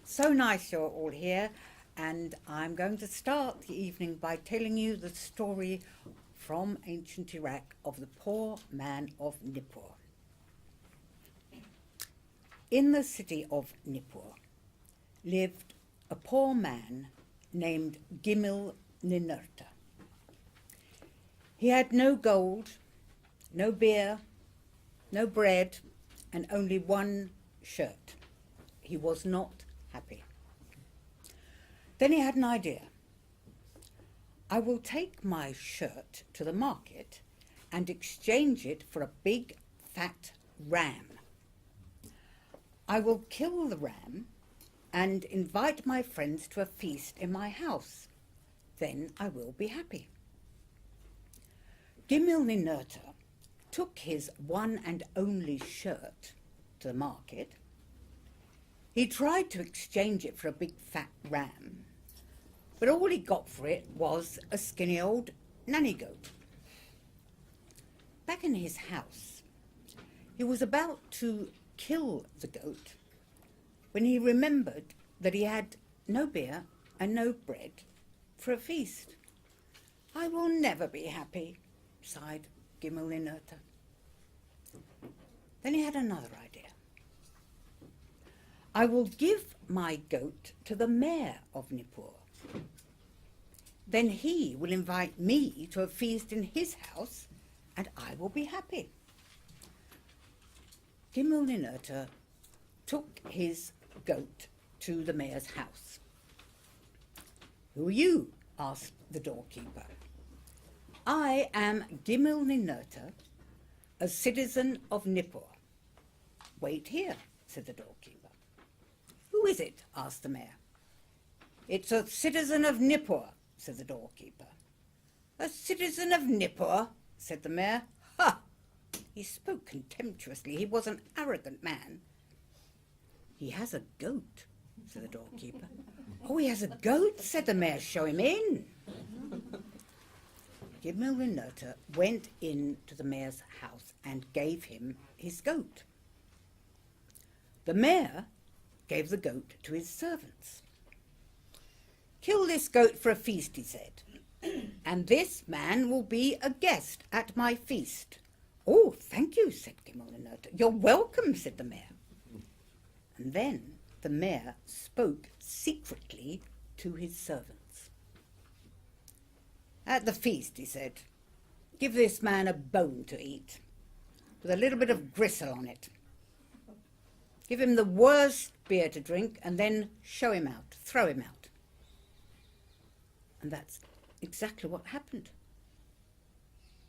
So nice you're all here, and I'm going to start the evening by telling you the story from ancient Iraq of the Poor Man of Nippur. In the city of Nippur lived a poor man named Gimel Ninurta. He had no gold, no beer, no bread, and only one shirt. He was not happy. Then he had an idea. I will take my shirt to the market and exchange it for a big, fat ram. I will kill the ram and invite my friends to a feast in my house. Then I will be happy. Gimel Ninurta took his one and only shirt to the market. He tried to exchange it for a big fat ram, but all he got for it was a skinny old nanny goat. Back in his house, he was about to kill the goat when he remembered that he had no beer and no bread for a feast. I will never be happy, sighed Gimel Ninurta. Then he had another idea. I will give my goat to the mayor of Nippur. Then he will invite me to a feast in his house, and I will be happy. Gimel Ninurta took his goat to the mayor's house. Who are you? Asked the doorkeeper. I am Gimel Ninurta, a citizen of Nippur. Wait here, said the doorkeeper. Who is it? Asked the mayor. It's a citizen of Nippur, said the doorkeeper. A citizen of Nippur, said the mayor. Ha! He spoke contemptuously. He was an arrogant man. He has a goat, said the doorkeeper. Oh, he has a goat, said the mayor. Show him in. Gimel Ninurta went in to the mayor's house and gave him his goat. The mayor gave the goat to his servants. Kill this goat for a feast, he said, and this man will be a guest at my feast. Oh, thank you, said Gimel Ninurta. You're welcome, said the mayor. And then the mayor spoke secretly to his servants. At the feast, he said, give this man a bone to eat, with a little bit of gristle on it. Give him the worst beer to drink, and then show him out, throw him out. And that's exactly what happened.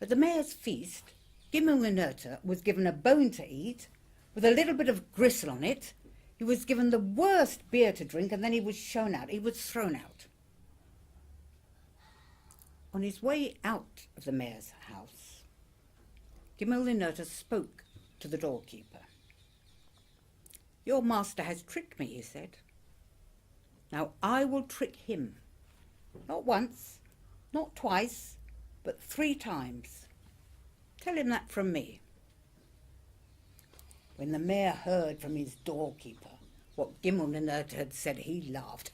At the mayor's feast, Gimel Ninurta was given a bone to eat, with a little bit of gristle on it. He was given the worst beer to drink, and then he was shown out. He was thrown out. On his way out of the mayor's house, Gimel Ninurta spoke to the doorkeeper. Your master has tricked me, he said. Now I will trick him. Not once, not twice, but 3 times. Tell him that from me. When the mayor heard from his doorkeeper what Gimel Ninurta had said, he laughed.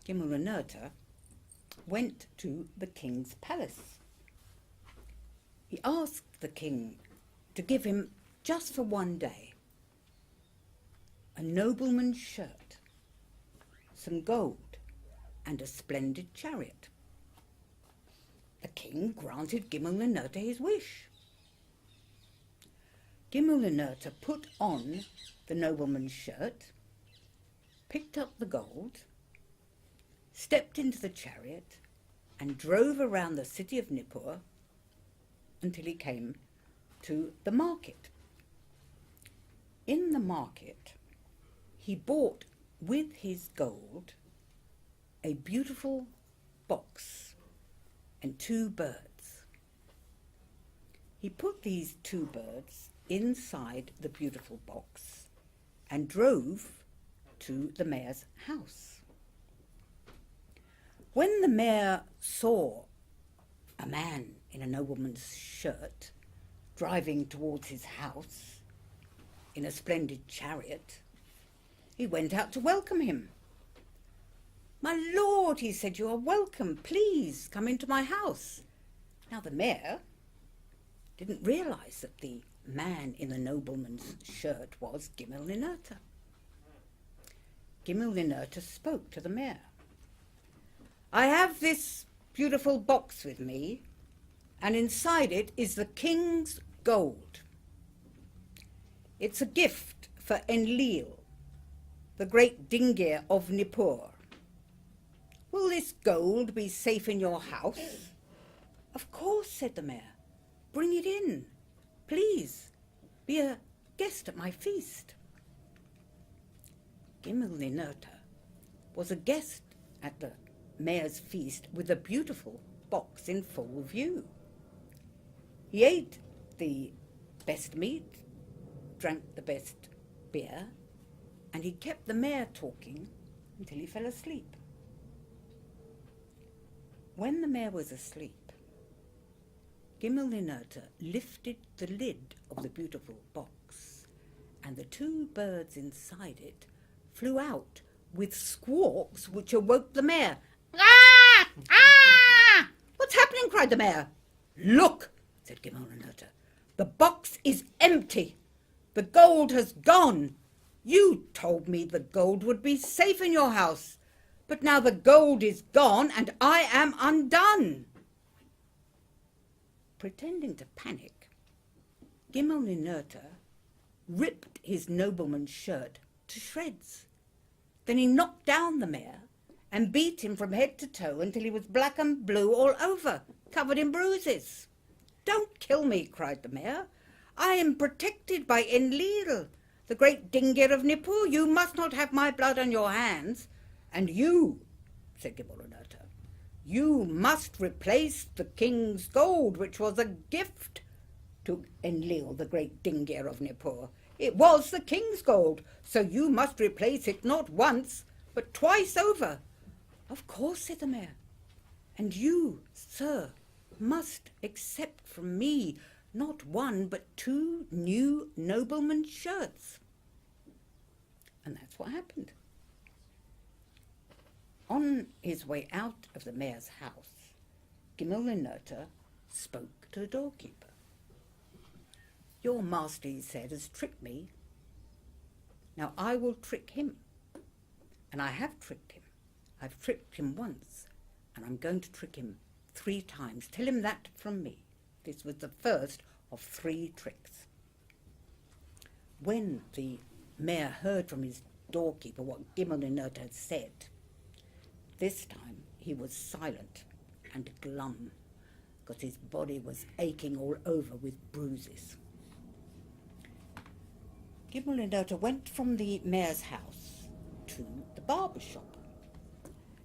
Gimel Ninurta went to the king's palace. He asked the king to give him, just for one day, a nobleman's shirt, some gold, and a splendid chariot. The king granted Gimel Ninurta his wish. Gimel Ninurta put on the nobleman's shirt, picked up the gold, stepped into the chariot, and drove around the city of Nippur until he came to the market. In the market, he bought with his gold a beautiful box and 2 birds. He put these 2 birds inside the beautiful box and drove to the mayor's house. When the mayor saw a man in a nobleman's shirt driving towards his house, in a splendid chariot. He went out to welcome him. "My lord," he said, "you are welcome. Please come into my house." Now the mayor didn't realise that the man in the nobleman's shirt was Gimel-Ninurta. Gimel-Ninurta spoke to the mayor. "I have this beautiful box with me, and inside it is the king's gold. It's a gift for Enlil, the great Dingir of Nippur. Will this gold be safe in your house?" "Of course," said the mayor. "Bring it in. Please, be a guest at my feast." Gimel-Ninurta was a guest at the mayor's feast with a beautiful box in full view. He ate the best meat, drank the best beer, and he kept the mayor talking until he fell asleep. When the mayor was asleep, Gimel-Ninurta lifted the lid of the beautiful box, and the two birds inside it flew out with squawks which awoke the mayor. "Ah! Ah! What's happening?" cried the mayor. "Look," said Gimel-Ninurta. "The box is empty. The gold has gone. You told me the gold would be safe in your house, but now the gold is gone and I am undone." Pretending to panic, Gimel-Ninurta ripped his nobleman's shirt to shreds. Then he knocked down the mayor and beat him from head to toe until he was black and blue all over, covered in bruises. "Don't kill me," cried the mayor. "I am protected by Enlil, the great Dingir of Nippur. You must not have my blood on your hands. And you," said Gimel-Ninurta, "you must replace the king's gold, which was a gift to Enlil, the great Dingir of Nippur. It was the king's gold, so you must replace it not once, but twice over." "Of course," said the mayor. "And you, sir, must accept from me not one but 2 new noblemen's shirts." And that's what happened. On his way out of the mayor's house, Gimel-Ninurta spoke to the doorkeeper. "Your master," he said, "has tricked me. Now I will trick him. And I have tricked him. I've tricked him once, and I'm going to trick him 3 times. Tell him that from me." This was the first of 3 tricks. When the mayor heard from his doorkeeper what Gimel-Ninurta had said, this time he was silent and glum, because his body was aching all over with bruises. Gimel-Ninurta went from the mayor's house to the barber shop,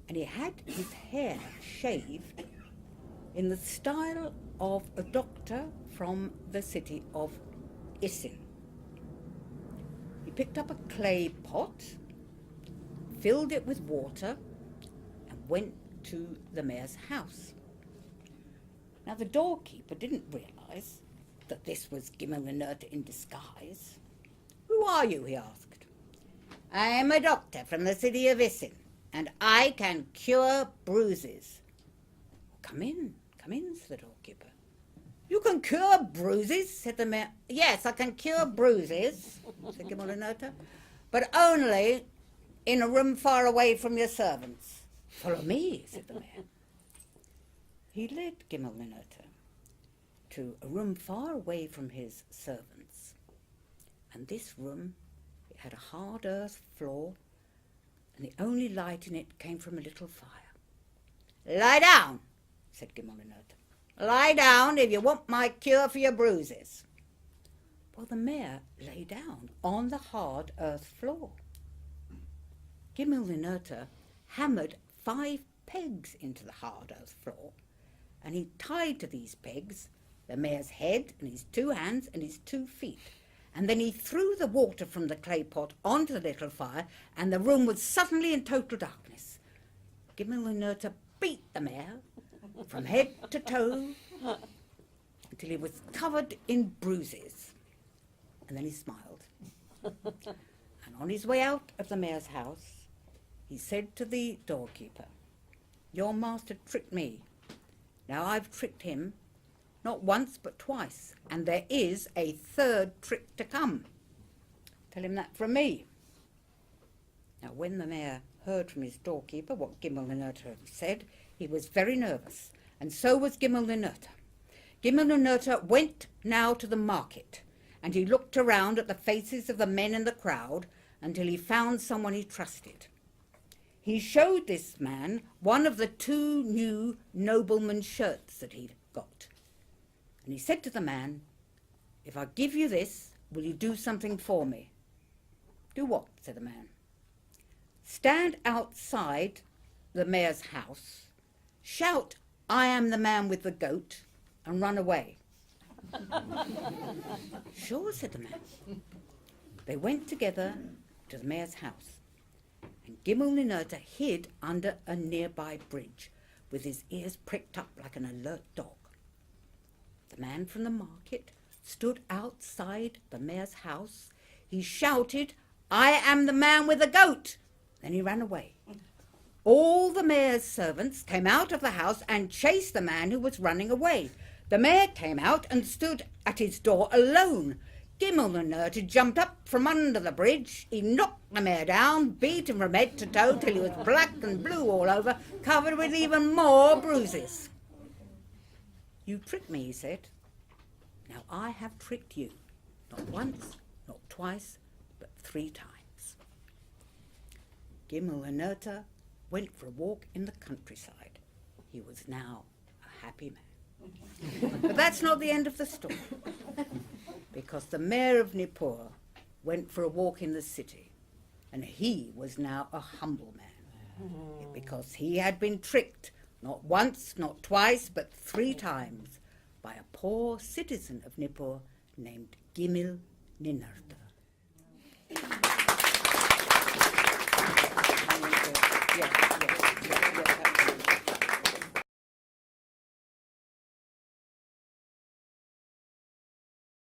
and he had his hair shaved in the style of a doctor from the city of Isin. He picked up a clay pot, filled it with water, and went to the mayor's house. Now the doorkeeper didn't realise that this was Gimel-Ninurta in disguise. "Who are you?" he asked. "I am a doctor from the city of Isin, and I can cure bruises." Come in, said the doorkeeper. "You can cure bruises?" said the mayor. "Yes, I can cure bruises," said Gimel-Ninurta, "but only in a room far away from your servants." "Follow me," said the mayor. He led Gimel-Ninurta to a room far away from his servants. And this room, it had a hard earth floor, and the only light in it came from a little fire. "Lie down," said Gimel-Ninurta. "Lie down if you want my cure for your bruises." Well, the mayor lay down on the hard earth floor. Gimel-Ninurta hammered 5 pegs into the hard earth floor, and he tied to these pegs the mayor's head and his 2 hands and his 2 feet. And then he threw the water from the clay pot onto the little fire, and the room was suddenly in total darkness. Gimel-Ninurta beat the mayor from head to toe until he was covered in bruises. And then he smiled. And on his way out of the mayor's house, he said to the doorkeeper, "Your master tricked me. Now I've tricked him, not once but twice, and there is a third trick to come. Tell him that from me." Now when the mayor heard from his doorkeeper what Gimel-Ninurta had said, he was very nervous, and so was Gimel-Ninurta. Gimel-Ninurta went now to the market, and he looked around at the faces of the men in the crowd until he found someone he trusted. He showed this man one of the 2 new nobleman's shirts that he'd got. And he said to the man, "If I give you this, will you do something for me?" "Do what?" said the man. "Stand outside the mayor's house, shout, 'I am the man with the goat,' and run away." "Sure," said the man. They went together to the mayor's house, and Gimel-Ninurta hid under a nearby bridge with his ears pricked up like an alert dog. The man from the market stood outside the mayor's house. He shouted, "I am the man with the goat." Then he ran away. All the mayor's servants came out of the house and chased the man who was running away. The mayor came out and stood at his door alone. Gimel-Ninurta jumped up from under the bridge. He knocked the mayor down, beat him from head to toe till he was black and blue all over, covered with even more bruises. "You tricked me," he said. "Now I have tricked you, not once, not twice, but 3 times." Gimel-Ninurta went for a walk in the countryside. He was now a happy man. But that's not the end of the story, because the mayor of Nippur went for a walk in the city, and he was now a humble man, because he had been tricked not once, not twice, but 3 times by a poor citizen of Nippur named Gimel-Ninurta.